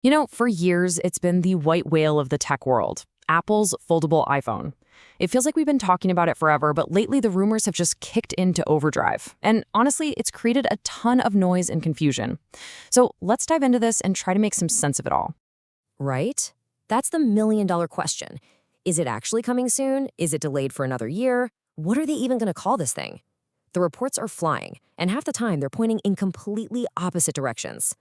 For years, it's been the white whale of the tech world, Apple's foldable iPhone. It feels like we've been talking about it forever, but lately the rumors have just kicked into overdrive. And honestly, it's created a ton of noise and confusion. So let's dive into this and try to make some sense of it all. Right? That's the million-dollar question. Is it actually coming soon? Is it delayed for another year? What are they even going to call this thing? The reports are flying, and half the time they're pointing in completely opposite directions.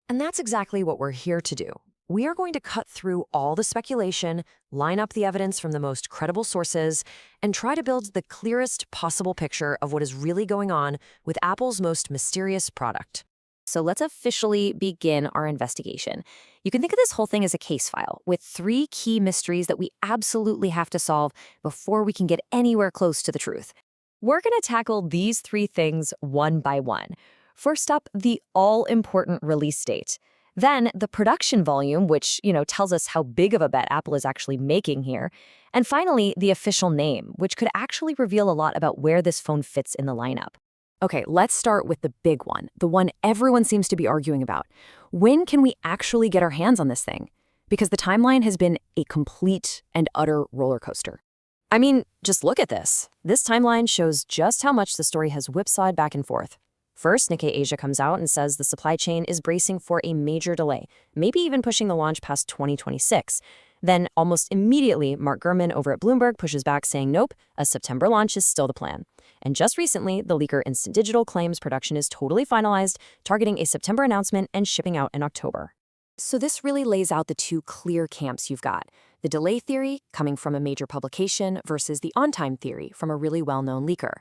And that's exactly what we're here to do. We are going to cut through all the speculation, line up the evidence from the most credible sources, and try to build the clearest possible picture of what is really going on with Apple's most mysterious product. So let's officially begin our investigation. You can think of this whole thing as a case file with 3 key mysteries that we absolutely have to solve before we can get anywhere close to the truth. We're going to tackle these 3 things one by one. First up, the all-important release date. Then the production volume, which, tells us how big of a bet Apple is actually making here. And finally, the official name, which could actually reveal a lot about where this phone fits in the lineup. Okay, let's start with the big one, the one everyone seems to be arguing about. When can we actually get our hands on this thing? Because the timeline has been a complete and utter roller coaster. I mean, just look at this. This timeline shows just how much the story has whipsawed back and forth. First, Nikkei Asia comes out and says the supply chain is bracing for a major delay, maybe even pushing the launch past 2026. Then, almost immediately, Mark Gurman over at Bloomberg pushes back saying nope, a September launch is still the plan. And just recently, the leaker Instant Digital claims production is totally finalized, targeting a September announcement and shipping out in October. So this really lays out the 2 clear camps you've got. The delay theory, coming from a major publication, versus the on-time theory from a really well-known leaker.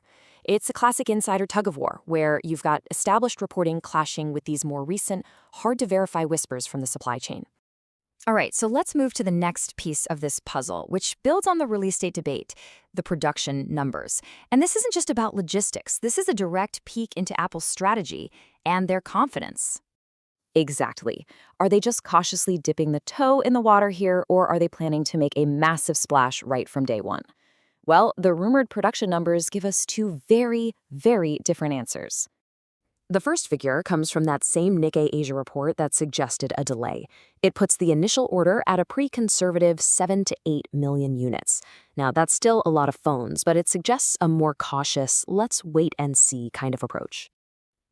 It's a classic insider tug-of-war, where you've got established reporting clashing with these more recent, hard-to-verify whispers from the supply chain. All right, so let's move to the next piece of this puzzle, which builds on the release date debate, the production numbers. And this isn't just about logistics. This is a direct peek into Apple's strategy and their confidence. Exactly. Are they just cautiously dipping the toe in the water here, or are they planning to make a massive splash right from day one? Well, the rumored production numbers give us 2 very, very different answers. The first figure comes from that same Nikkei Asia report that suggested a delay. It puts the initial order at a pretty conservative 7 to 8 million units. Now, that's still a lot of phones, but it suggests a more cautious, let's wait and see kind of approach.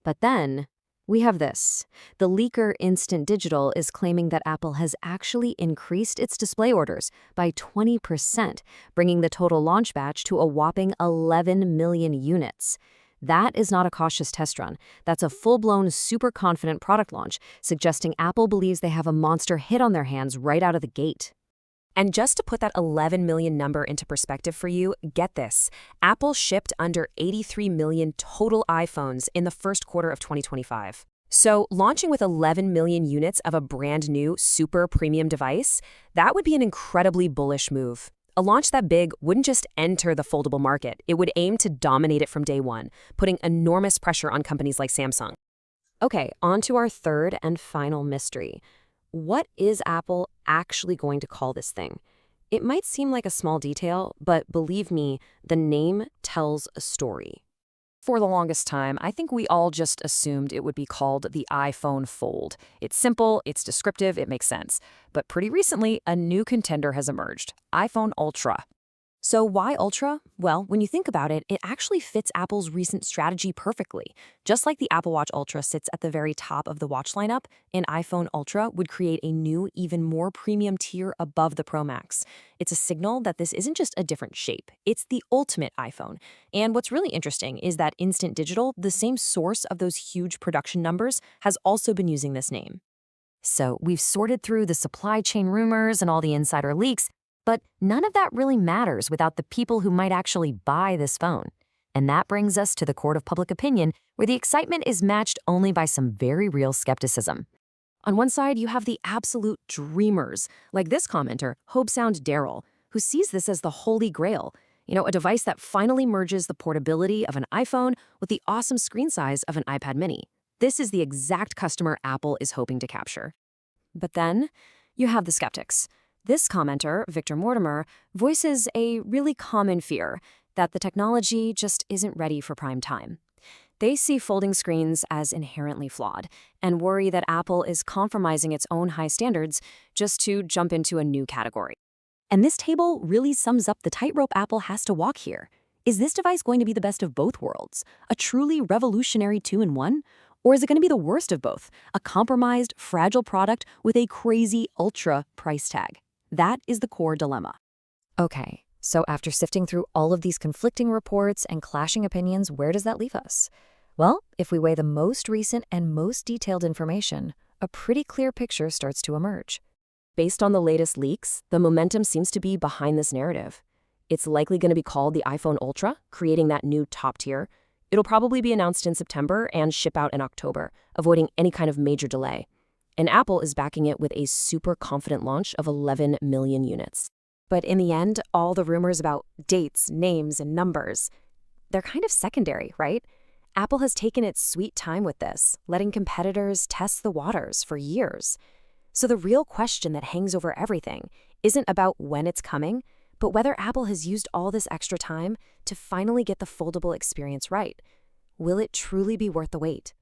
But then, we have this. The leaker Instant Digital is claiming that Apple has actually increased its display orders by 20%, bringing the total launch batch to a whopping 11 million units. That is not a cautious test run. That's a full-blown, super confident product launch, suggesting Apple believes they have a monster hit on their hands right out of the gate. And just to put that 11 million number into perspective for you, get this. Apple shipped under 83 million total iPhones in the first quarter of 2025. So launching with 11 million units of a brand new super premium device, that would be an incredibly bullish move. A launch that big wouldn't just enter the foldable market, it would aim to dominate it from day one, putting enormous pressure on companies like Samsung. Okay, on to our third and final mystery. What is Apple actually going to call this thing? It might seem like a small detail, but believe me, the name tells a story. For the longest time, I think we all just assumed it would be called the iPhone Fold. It's simple, it's descriptive, it makes sense. But pretty recently, a new contender has emerged, iPhone Ultra. So why Ultra? Well, when you think about it, it actually fits Apple's recent strategy perfectly. Just like the Apple Watch Ultra sits at the very top of the watch lineup, an iPhone Ultra would create a new, even more premium tier above the Pro Max. It's a signal that this isn't just a different shape, it's the ultimate iPhone. And what's really interesting is that Instant Digital, the same source of those huge production numbers, has also been using this name. So we've sorted through the supply chain rumors and all the insider leaks, but none of that really matters without the people who might actually buy this phone. And that brings us to the court of public opinion, where the excitement is matched only by some very real skepticism. On one side, you have the absolute dreamers, like this commenter, Hopesound Daryl, who sees this as the holy grail. A device that finally merges the portability of an iPhone with the awesome screen size of an iPad mini. This is the exact customer Apple is hoping to capture. But then, you have the skeptics. This commenter, Victor Mortimer, voices a really common fear that the technology just isn't ready for prime time. They see folding screens as inherently flawed and worry that Apple is compromising its own high standards just to jump into a new category. And this table really sums up the tightrope Apple has to walk here. Is this device going to be the best of both worlds, a truly revolutionary two-in-one? Or is it going to be the worst of both, a compromised, fragile product with a crazy ultra price tag? That is the core dilemma. Okay, so after sifting through all of these conflicting reports and clashing opinions, where does that leave us? Well, if we weigh the most recent and most detailed information, a pretty clear picture starts to emerge. Based on the latest leaks, the momentum seems to be behind this narrative. It's likely going to be called the iPhone Ultra, creating that new top tier. It'll probably be announced in September and ship out in October, avoiding any kind of major delay. And Apple is backing it with a super confident launch of 11 million units. But in the end, all the rumors about dates, names, and numbers, they're kind of secondary, right? Apple has taken its sweet time with this, letting competitors test the waters for years. So the real question that hangs over everything isn't about when it's coming, but whether Apple has used all this extra time to finally get the foldable experience right. Will it truly be worth the wait?